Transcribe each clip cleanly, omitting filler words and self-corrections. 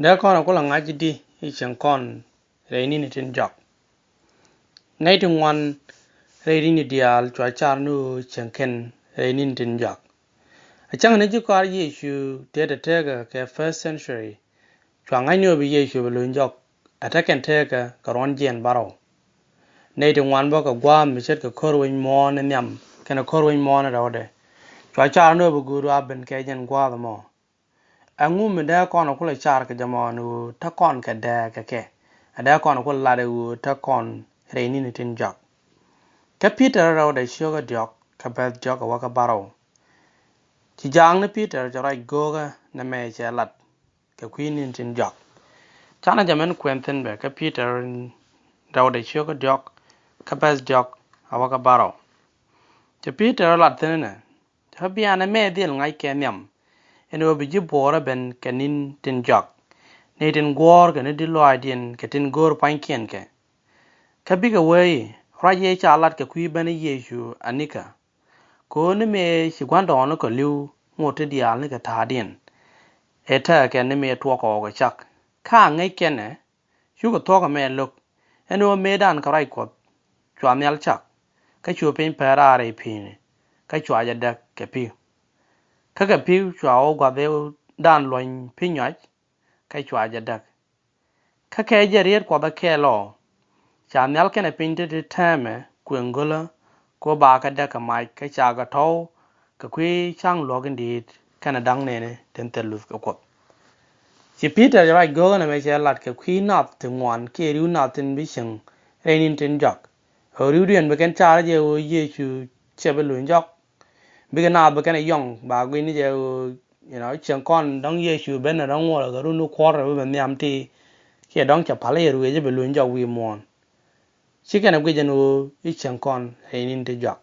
There con ko la ngaji di I chen con re ni ni tin jok. Ngay tung wan re ni dial chwa char nu chen ken re ni tin jok. A chang ne ji kwar Yeshu te de tega ke first century. Chwa ngai nyo bi Yeshu bi lun jok. Ataken tega ka ron jen baro. Nay tung wan bo ka gwa mi chet ka kor win mo na nyam. Kana kor win mo na rawde. Chwa char nu bi guru aben ke jen gwa da mo. Angu mi da kon ko la char ka jamo nu ta kon ka da ka ke. Ada kon ko la de u ta kon re ni tin jok. Ka Peter raw da shoga jok ka ba jok wa ka baro. Ci jang na Peter ja rai goga na me che lat ka queen ni tin jok. Chana jamen kwenten be ka Peter raw da shoga jok ka ba jok wa ka baro. Ci Peter lat tene. Ha biana me dil ngai ke nyam. Eno bi ji bora ben kanin tin jok. Ne tin gor ka ne di lo adien ka tin gor pan kien ke. Ka biga wei raje cha lat ka kui bani Yeshu anika. Ko ne me shi gwanda ono ko liu ngote dial ne ka tadien. Eta ke ne me tuwa ko ga chak. Ka ngai kene shu ko to ka me luk. Eno me dan ka rai ko chwa nyal chak. Ka chu pin parare pin. Ka chwa ja dak ka pi. Ka pi chwa o gwa de dan loin pinyoch. Ka chwa ja dak. Ka ke jariet kwa ba ke lo. Cha nyal kene pinte de teme kwengola ko ba ka da ka mai ka cha ga to ka kwi chang login dit kana dang ne ten telus ka ko si Peter ja go na me cha lat ka kwi nap te ngwan ke ru na tin bi sing renin tin jak ho ru dien be ken cha je o Yesu che be lu jak bi ga na be ken yong ba gwi ni je chen con dang Yesu ben na dang wo ga ru nu kwor be nyam ti ke dang cha pale ru je be lu jak wi mon Chicken a gwijan wo chen con renin te jak.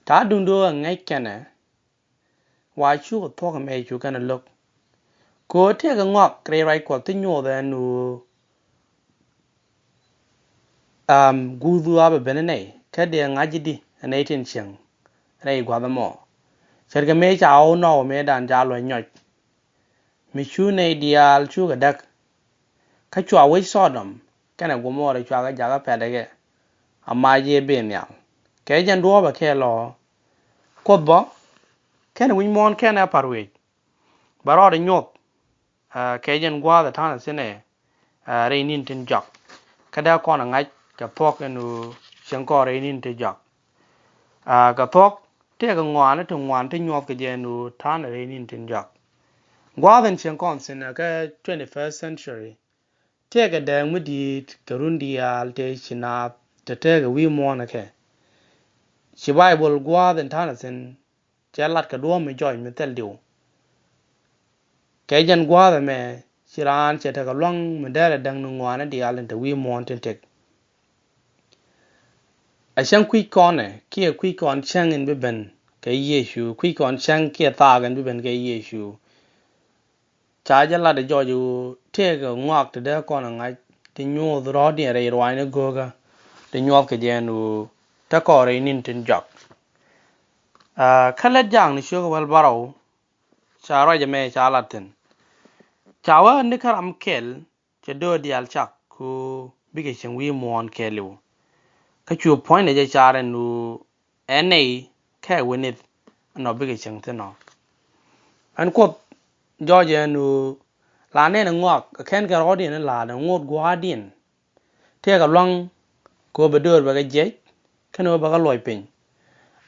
Ta dundo ngai kene wa chu ko to ka me chu kana lok. Ko te ga ngok kre rai ko te nyo da nu gu du abe benene ka de ngaji di ne tin chen rei gwa da mo. Cher ga me cha o no me dan ja lo nyot. Mi chu ne dial chu ga dak. Ka chwa we sodom kana go mo re chwa ga ja ga pe de ge. Amma je be nyal. Ke jan do ba ke lo ko bo ken win mon ken a parwe baro de nyot ke jen gwa da tan sene re nin tin jak kada ko na ngai ka pok nu chen ko re nin te jak ka pok te ga ngwan te nyot ke je nu tan re nin tin jak gwa den chen kon sene ka 21st century te ga da mu di karundi al te china te ga wi mon na ke chi bible gwa den tan sen chalat ka do me joy me tel diu ke jan gwa da me chiran che ta ka long me da dang nu ngwana di alen te wi mon ten tek a shan kwi kone ki kwi kon chang in be ben ke Yeshu kwi kon chang ki ta gan be ben ke Yeshu cha ja la de jo ju te ga ngak te da kon ngai te nyu ro di re ro ne go ga te nyu ke je nu ta ko re nin tin jak khala jang ni shu ga wal baro cha ro ja me cha la ten Chawa ni karam kel che do dial chak ku bige chen wi mon kelu ka chu point ne je chare nu nei ka winit no bige chen te no an ko George nu la ne ngok ken ga rodi ne la da ngot guardian te ga long ko be do ba ga je kano ba ga loy pin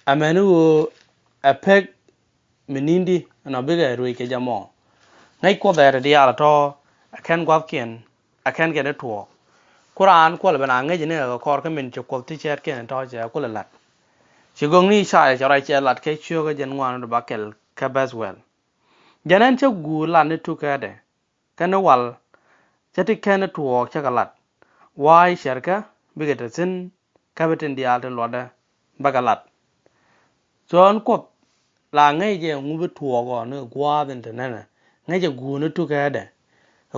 amenu a pek menindi no bige ru ke jamo ngai ko da dia la to akan gwa kien akan ke de to Quran ko la bana ngai ne ko kor ka min che ko ti chet ken to je ko la lat chi gong ni sha ja rai che lat ke chu ga jen ngwan ba kel ka baswell janan che gu la ne tu ka de kan wal che ti ken to che ga lat wai sherka bi ga tin ka betin dia de lo da ba ga lat son ko la ngai je ngu bi to go ne gwa den de ne ngai je gu ne tu ka de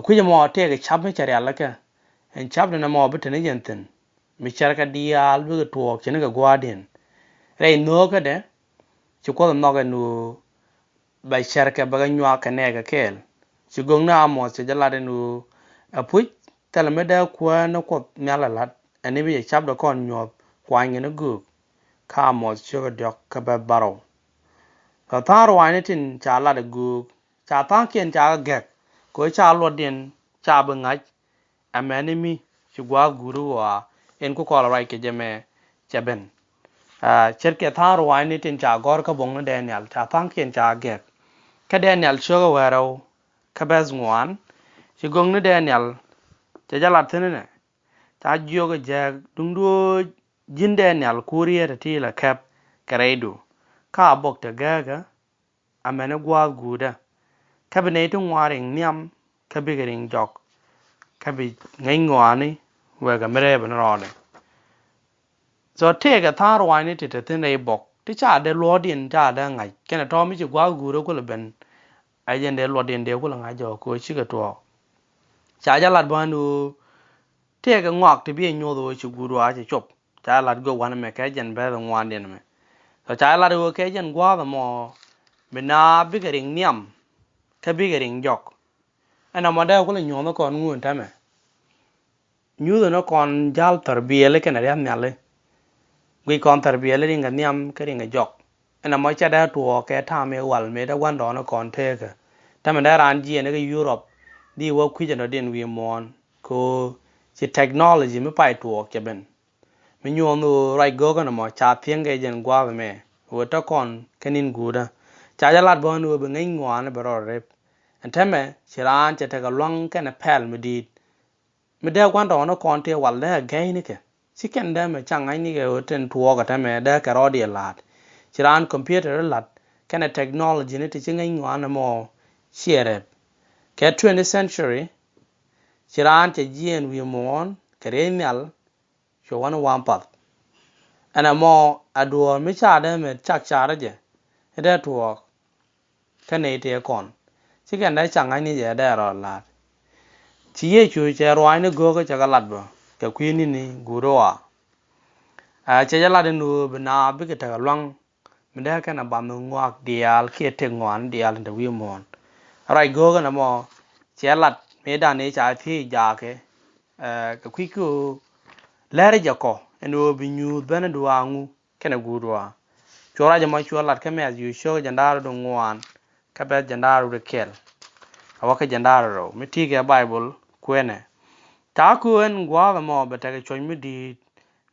ku je mo te ga chap me che ya la ka en chap na mo bi tene jenten mi charka dial bi to chen ga guardian re no ka de chu ko no ga nu ba charka ba ga nywa ka ne ga kel chỉ gong na amo chỉ là đến nu apui tala me da kwa nó có nyala lat anh bị chắp đó con nhọp qua anh nó gục ka amo chỉ có được cái bè baro ka tharo anh tin cha là được gục cha ta kiên cha gek ko cha lo den cha bưng ngay am enemy chỉ qua guru wa en ko kola rai ke jeme chaben cherke tharo anh tin cha gor ka bong na Daniel cha ta kiên cha gek ka Daniel shoga wero ka bez ngwan chỉ gong na Daniel cha jala thene ne ta joga jag dungdo jin Daniel kuriya ti la kap kareidu ka bok ta gaga amene gwa guda kabine tu ngwaring niam kabigaring jok kabi ngai ngwani wega mere ban rode so tega thar wani ti te ne bok ti cha de lodin cha da ngai kena to mi gwa guda ko ben ajen de lodin de ko ngai jo ko chi ga to cha ja lat banu tega ngwak ti bi nyodo chi gudwa chi chop cha lat go wan me ka jen be ngwan den me so cha lat go ke jen gwa mo bina bigaring niam kabigaring jok ana mada ko le nyono kon ngun tame nyudo no kon jal tarbiya le kana riam nyale wi kon tarbiya le ringa niam ka ringa jok ana mo cha da tuo ke ta me wal me da wan do no kon te ka tame da ran ji ne ga Europe di wo kwi jano den wi mon ko ci technology me pai tuo ke ben mi nyono rai go ga no mo cha thieng ge jen gwa me wo ta kon kanin guda cha ja lat bon wo be ngai ngwan be ro rep antame chiran cha ta ga long kana pel medit me da kwan do no kon te wal da gai ni ke chicken da me chang ai ni ge ten tuo ga ta me da ka ro di lat chiran computer lat kana technology ni ti ngai ngwan mo chere ke 20th century chiran cha jien wi mon kare nyal cho wan wan pat ana mo aduo me cha da me chak cha ra je da tuo kane te kon chicken da chang ai ni je da ro lat chỉ ye chú chơi rồi nó go cái chắc là bao cái quyên này guru chơi là đến nu bên nào biết cái thằng long mình đã cái nào bám ngoặc dial kia thằng ngoan dial đến vi mòn rồi go cái nào mà chơi là mấy đàn này chơi thì giá cái quy cứ lẽ ra có nu bên nu bên đồ ăn cái nào guru cho ra cho mọi chuyện là cái mấy you show jandar đồ ngoan cái bé jandar đồ kel awak cái jandar đồ mấy thi cái Bible quên ta kuen gwa mo beta ke choy mi di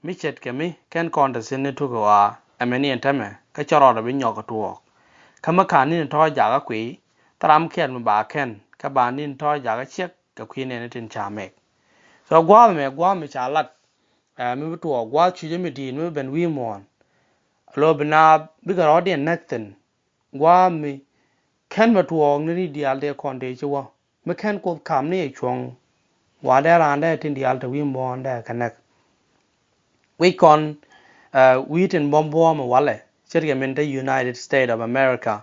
mi chet ke mi ken kon da sin ne tu ko a ameni entame ka choro da bi nyok tuo kama kan ni to ja ga kwi tram ken ma ba ken ka ba ni to ja ga chek ka kwi ne tin cha mek so gwa me cha lat mi tuo gwa chu je mi di mi ben wi mon lo bina bi ga rodien nakten gwa mi ken ma tuo ni di al de kon de chuo me ken ko kam ni chuong wa da ran da tin dial to wi mon da kanak we kon we tin bombo ma wale chirge min da United States of America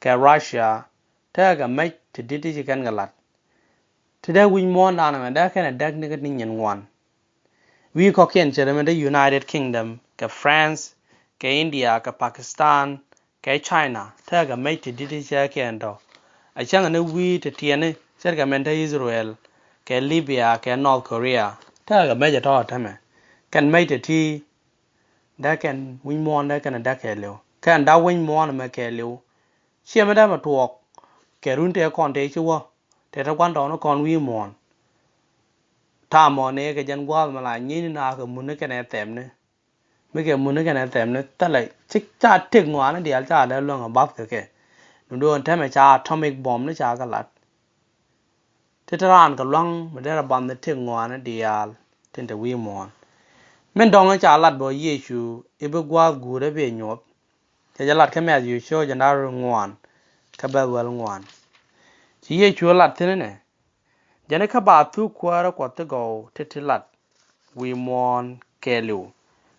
ka Russia ta ga mai ti didi kan galat ti da wi mon da na da kana dag ni ga nin wan we ko ken chere min da United Kingdom ka France ka India ka Pakistan ka China ta ga mai ti didi cha ken do a chang na we ti tiene chirge min da Israel ke Libya ke North Korea ta ga meja to ta me kan mai te ti da kan win mon da kan da ke lo kan da win mon ma ke lo che ma da ma tuok ke run te kon te chuo te ta kwan do no kon wi mon ta mo ne ke jan gwa ma la ni na ko mun ne ke ne tem ne me ke mun ne ke ne tem ne ta lai chik cha tik ngwa na dia cha da lo ba ke do ta me cha atomic bomb ne cha ga lat thế ra cái lăng mà đây là bằng cái tiếng ngoan nó dial trên cái vi mòn mình đong cái trả lát bao Giêsu ibu qua gu để về nhop thế trả lát cái mẹ Giêsu cho nó ngoan cái bé well ngoan chỉ Giêsu lát thế này giờ này các bạn thu qua rồi quạt go thế lát vi mòn kêu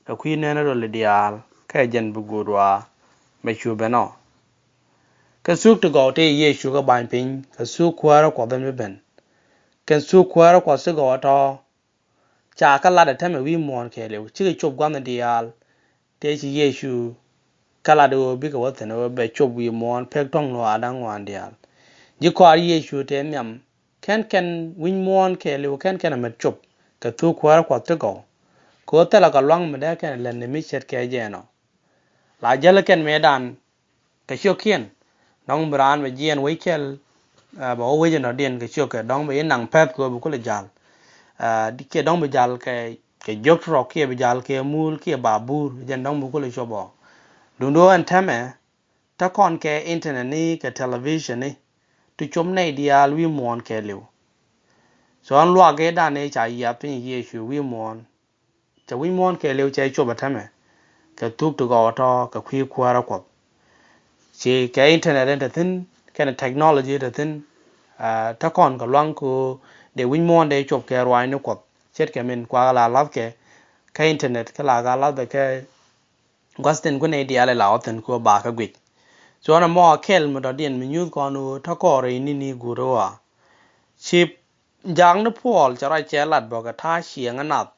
cái quy nên nó rồi dial cái dân bu gu rồi mấy chú bên nó cái suốt go thế Giêsu cái bàn pin cái suốt qua rồi quạt bên bên ken su kwara kwa se go to cha kala da tame wi mon ke le chi chop gwa na dial te chi Yesu kala do bi ko wote no be chop wi mon pek tong no adang wan dial ji ko Yesu te nyam ken win mon ke le ken amet chop ka tu kwar kwa to go ko ta la ka long me da ken len mi chet ke je no la jal ken medan ka shokien dong bran we jien we kel ba o we no den ka shok dong be nang pet ko bu ko le jal di ke dong be jal ke jok ro ke be jal ke mul ke babur jen dong bu ko le shobo dundo an tame ta kon ke internet ni ke television ni tu chom nei dia wi mon ke lew so an lwa ge da ne cha ya pin Yesu wi mon cha wi mon ke lew che choba tame ka tuk to go to ka kwi kwara ko chi ke internet en tin ke technology de tin ta kon ka lwang ko de wi mon de chop ke rwai no ko chet ke men kwa la love ke internet ka la ga la de ke gasten ko ne dia la oten ko ba ka gwi so na mo kel mo do den mi nyu ko no ta ko re ni guro wa chip jang no pol cha ra che lat bo ka tha chiang anat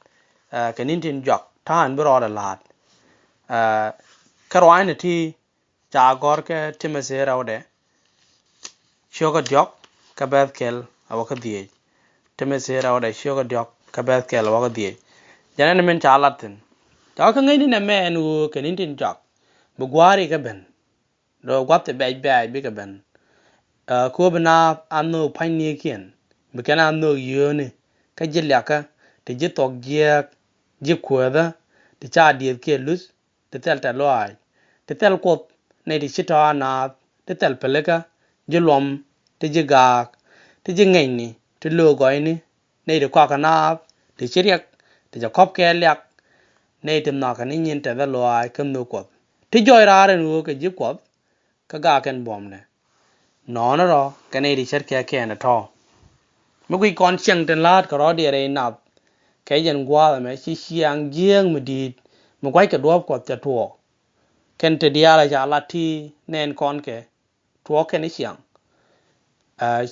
ka nin tin jok ta an bro da lat ka rwai ne ti cha gor ke timese ra de shoga jok ka beth kel awa ka die timese ra de shoga jok ka beth kel awa ka die jana men cha latin ta ka ngai ni na men u ka nin tin jok bu gwari ka ben do gwap te bai bi ka ben ko bana anno pani kien bi kana anno yone ka jilya ka te jitok je ji kwada te cha die ke lus te tel ta loai te tel ko ne di chita na te tel peleka jilom te jiga te jingai ni te lo goi ni ne de kwa kana te chiriak te ja kop ke lyak ne te na ka ni nyin te da loai kam no ko te joy ra re nu ke ji ko ka ga ken bom ne no na ro ka ne di chet ke na to mo gi kon cheng ten lat ka ro de re na ke yen gwa me chi chiang jieng mi di mo kwai ka do ko ta to ken te dia la ja la ti nen kon ke to ken chiang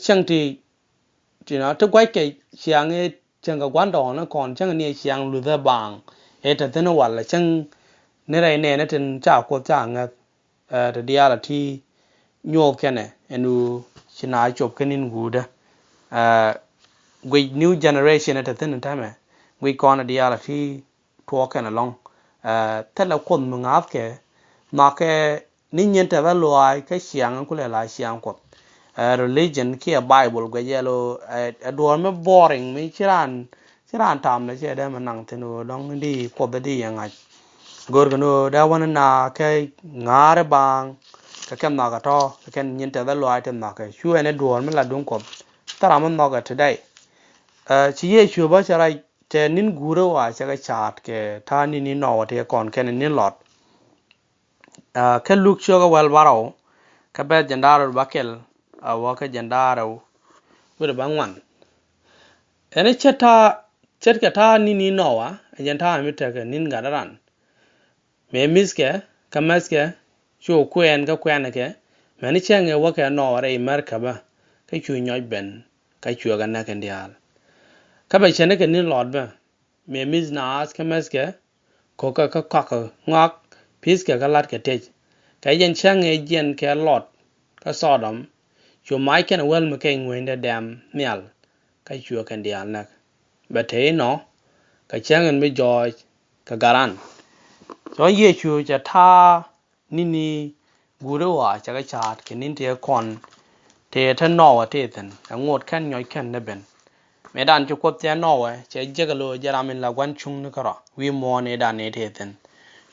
cheng ti na to kwai ke chiang e cheng ga gwan do na kon cheng ni chiang lu da bang e ta te no wa la cheng ne re ne na ten cha ko cha nga te dia la ti nyo kene enu china chop kenin guda we new generation at the time we kon dia la ti to ken along te la kon mngap ke ma ke nin yen te va loai ke chiang ku le la chiang ko religion ke bible go yelo ador me boring mi chiran tam le che de manang te no dong di ko de di yang ai gor no da wan na ke ngare bang ka kem na ka to ken yin te da loai te na ke shu ene dor me la dun ko tara man no ga today chi ye shu ba cha rai te nin guro wa cha ga chat ke ta ni no te kon ken ni lot ke luk shu ga wal baro ka be jandaro bakel wa ka jandaro wir bangwan ene cheta chet ka ta ni no wa janta mi te ke nin ga ran me miske kamaske chu kwen ka kwen ke mani chenge wa ka no re marka ba ka chu nyoy ben ka chu ga na ken dial ka ba chene ke ni lord ba me mis na as kamaske ko ka ngak piske ka lat ke te ka yen chenge jen ke lord ka sodom chu mai ken wel me ke ngwen de dam mial ka chu ken dial na ba te no ka chenge me joy ka garan so ye chu cha tha nini guro wa cha ga chat ke nin te kon te ta no wa te ten ngot kan nyoy kan ne ben medan chu ko te no wa che je ga lo ja ramin la gwan chung ne kara wi mo ne da ne te ten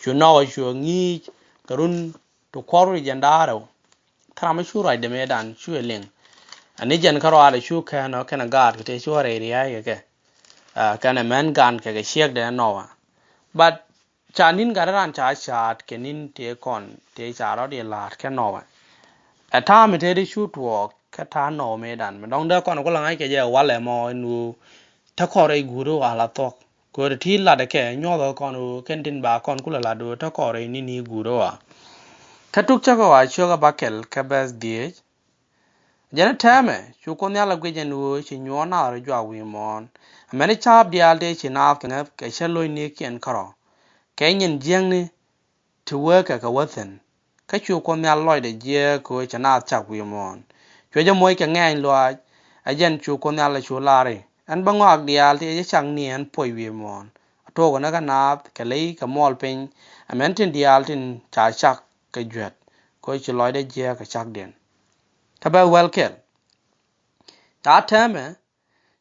chu no wa chu ngi karun to koru jandaro kara ma chu rai de medan chu ling ani jen karo ala chu ka no kana gar te chu re ri ya ke kana man gan ke shek de no wa but chanin garan cha chat kenin te kon te cha ro de lat ke no wa ata me te shu to ka ta no me dan me dong da kon ko la ke je wa le mo nu ta ko re guru ala to ko ti la de ke nyo do kon ken tin ba kon ku la do ta ko re ni guru wa ka tuk cha ko wa chu ga bakel ka bas die jana tame chu ko nya la gwe je nu chi nyo na ro jwa wi mon me ne cha dia de chi na ke shelo ni ken karo kenyin jiang ni to work ka wathen ka chu ko nya loy de je ko chana chak wi mon chua cho môi cái ngay loa ajen chu con ala chu lari an bangok dial ti chang ni an poi wi mon to ko na kana ka lei ka mol pin amen tin dial tin cha chak ka juet ko chi loy de je ka chak den ta ba wel kel ta tame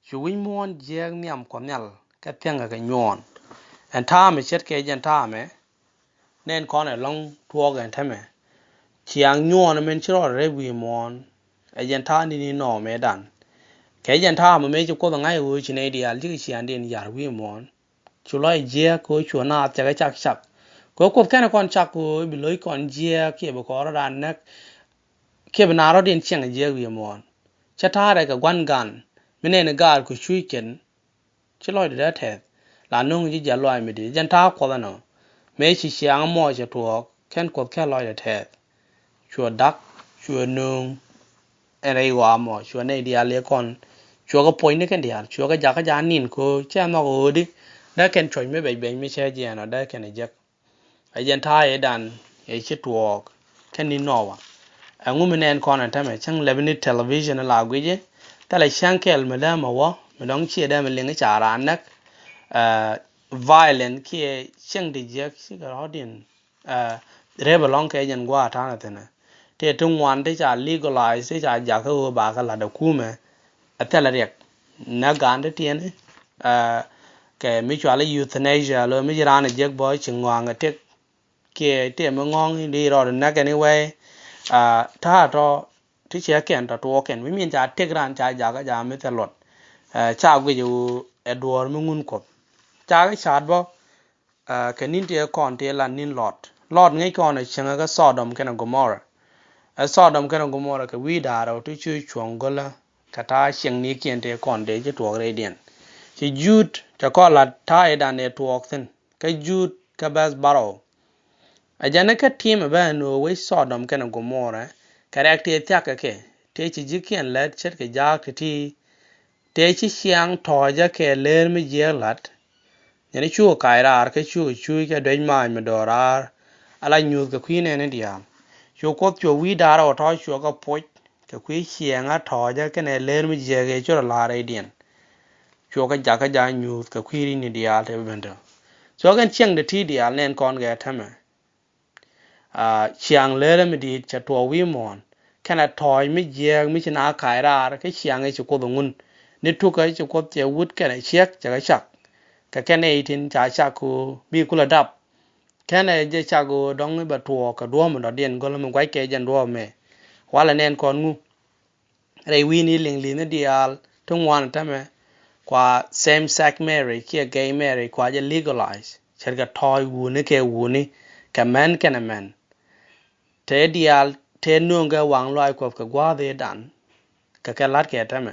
chu wi mon je niam ko nyal ka tenga ka nyon an ta me chet ke jen ta me nen kon long tuo gan tame chiang nyon men chro re wi mon ajen ta ni no me dan cái dân thà mà mấy chục cô bằng ngày hồi trên này đi ăn chứ cái điện giả quý món chú nói dê cô chú na chắc cái chắc cô cái này con chắc cô bị lối con dê kia bà có ra nè kia bà nào điện chiang cái dê quý món chắc thà đây cái quan gan mình này gar cô chui kiến chú nói để thế là nông chỉ giả loài mình đi dân thà có là nó mấy chỉ chiang mò chỉ thuộc cái loài để thế chú đắc chú nông anh ấy qua mò chú này đi ăn lấy con chúa có point đấy cái điều chúa cái giá nhìn cô cha nó ở đi đã khen choi mấy bảy mấy xe gì nó đã khen này chắc ai dân thái đàn ai chết tuộc khen đi nọ à ngô mình en con anh ta mày chẳng Lebanese television là cái gì ta lại sang kel mà đã mà wa mà đóng chia đã mà lên cái trả ra nấc violent kia chẳng đi chắc cái đó điện rebel long cái dân qua thằng này thế này thì trong ngoan thì trả legalize thì trả giá cái bà cái là đầu cú mà atela riek na gande tiene ke mi chwala euthanasia lo mi jirana jeg boy chingwanga tek ke te mo ngong di ro na ke anyway ta to ti che ken to ken mi min ja tek ran cha ja ga ja mi te lot cha gwe ju edward mu ngun ko cha ga chat bo ke nin te kon te la nin lot ngai kon chenga ga sodom ken gomorrah sodom ken gomorrah ke wi da ro ti chu chongola kata siang ni kian te kon de je tuok re dien chi jut ta ko la ta e da ne tuok sen ka jut ka bas baro a jana ka team ba no we sodom kana gomora karakter ta ka ke te chi jikian lat chet ke ja ke ti te chi siang to ja ke ler mi je lat ne chu kai rar ke chu ke de ma me dorar ala nyu ka kwine ne dia chu ko chu wi da ro to chu ka po cái quý xiang á thọ cho cái này lên mới giờ cái chỗ là đây điện chỗ cái giá nhiều cái quý đi đi al thế bên đó chỗ cái chiang để thi đi al nên con cái tham à chiang lên mới đi cho tua vi mòn cái này thọ mới giờ mới chỉ na khai ra cái chiang cái chỗ có đồng ngun nếu thu cái chỗ có chế vút cái này check cho cái sắc cái này thì trả sắc của bi của là đập cái này chỉ sắc của đóng cái bát tua cái đua mà nó điện có là mình quay cái chân đua mày hóa là nên con ngu rei wini ling ling dial tung wan tame kwa same sex marriage kia gay marriage kwa je legalize cherga toy wuni ke wuni ka man kana man te dial te nunga wang loi kwa ka gwa de dan ka lat ke tame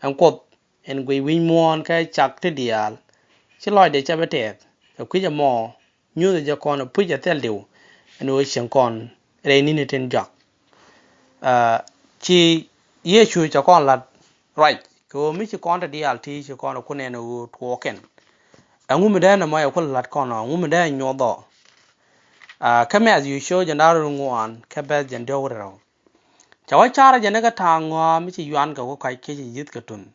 am ko en gwi win mon ka chak te dial chi loi de cha bete ka kwi ja mo nyu de kon pu ja tel diu eno chen kon rei ni ne ten jak chi ye chu cho con là right ko mi chi con ta dial ti chi con ko ne no token angu me da na ma ko lat con angu me da nyo do come as you show jan daru ngwan ka ba jan do ro chawa chara jan ga ta ngwa mi chi yuan ga ko kai ke ji yit ka tun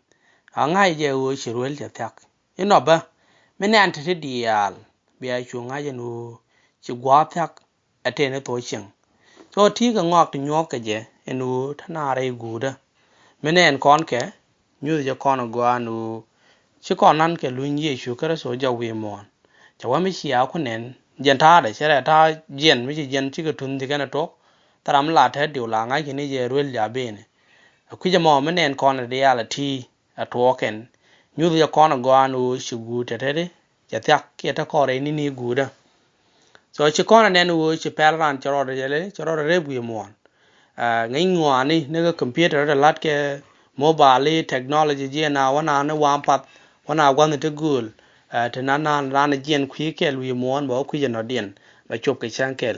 angai je wo chi ruel ja tak ino ba me ne an ti dial bi ai chu nga je no chi gwa tak ate ne to ching so ti ga ngok ti nyok ka je enu thana re guda menen kon ke nyu je kon go anu chi kon nan ke luin ye shu ka so ja we mon ja wa mi sia ku nen jen ta de che ta jen mi jen chi ka tun ti kana to taram la the diu la ngai ki ni je ruel ja be ne ku je mo menen kon de ya la ti a to ken nyu je kon go anu shu gu te te ja tak ke ta ko re ni guda so chi kon nen wo chi pel ran chro re bu mon ngay ngoài này cái computer là lát cái mobile technology gì nào wana nó quan pat wana quan tới google thì nó ra nó diễn khí cái lui muốn bảo khí nó điện và chụp cái sang cái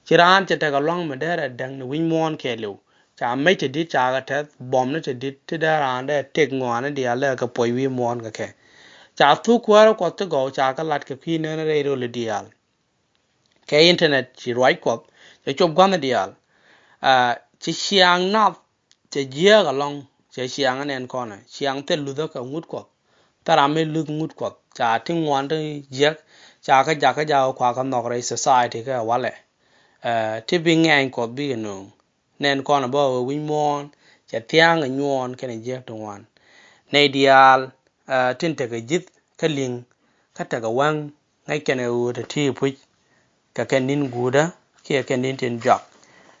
chỉ ra anh chỉ ta cái long mà đây là đang nó win muốn cái lưu chả mấy thì đi chả cái thế bomb nó chỉ đi thì đây là anh đây take ngoài nó đi là cái bồi win muốn cái chả thu qua có tới go chả cái lát cái khí nó đây rồi đi cái internet chỉ right quá chỉ chụp quan nó đi chỉ xiang nắp che jia ga long che siang nen kona siang te lu da ka ngut ko tara me lu ngut ko cha ting wan de jia cha ka ja kwa ka nok re society ka wale ti bi ngai ko bi no nen kona bo wi mon cha tiang nyon ken jia to wan nei dial tin te ga jit ka ling ka ta ga wang ngai ken u de ti pu ka ken nin guda ke ken nin tin jak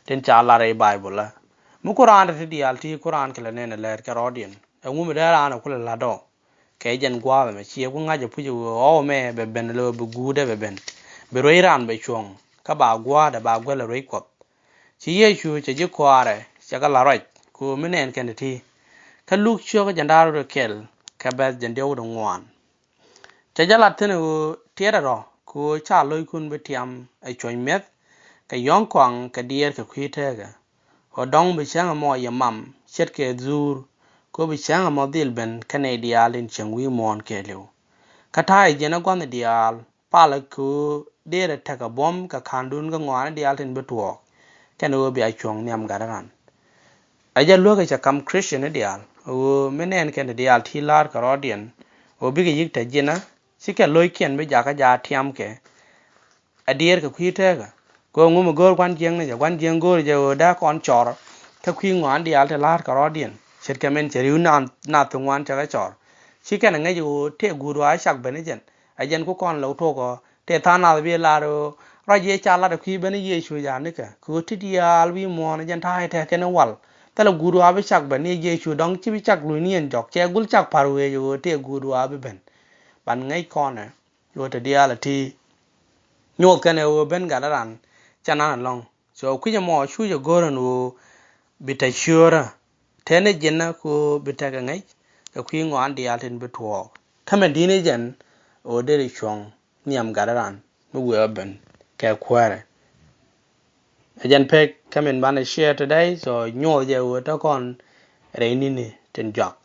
tin cha la re bible la mu quran te dial ti quran ke la ne le ka rodien ngu me da ana kula la do ke jen gwa me chi ku nga je pu ju o me be ben lo bu guda be ben be ro iran be chong ka ba gwa da ba gwa la ro ko chi ye chu che ji kware cha ka la right ku me nen ken ti ka luk cho ka janda ro kel ka ba jen de wo ngwan cha ja la tene u tiera ro ku cha loy kun be tiam ai choi met ka yong kwang ka dier ka khite ga o dong be chang mo ya mam chet ke zur ko be chang mo dil ben canadian in changwi mon ke lew ka tai jena gon dial pala ku dere ta ka bom ka khandun ga ngwan dial tin betuo ken o be a chong nyam garan a ja lo ka kam christian dial o menen ken dial thilar ka rodien o bi ga yik ta jena sike loy ken be ja ka ja tiam ke a dier ka khite ga ko ngum gor kwan jeng ne ja kwan jeng gor ja da kon chor ka khwi ngwan dial te lar ka rodien chet kemen cheriu na tungwan cha ka chor sike na ngai ju te gurwa shak bene jen a jen ko kon lo to ko te thana be la ro ra ye cha la de khwi bene ye shu ya ne ka ko ti dial wi mo ne jen thai te ken wal ta la gurwa be shak bene ye shu dong chi bi chak lu nien jok che gul chak paru ye ju te gurwa be ben ban ngai kon ne lo te dial ti nyo kene o ben galaran chana long so ku mo shu je goran o bita shura tene jenna ko bita ga ngai ka ku ngo andi alten betwo kame dine jen o dere chong niam galaran mu we ben ka kware ajan pe kame ban share today so nyo je o ta kon re ni ni ten jak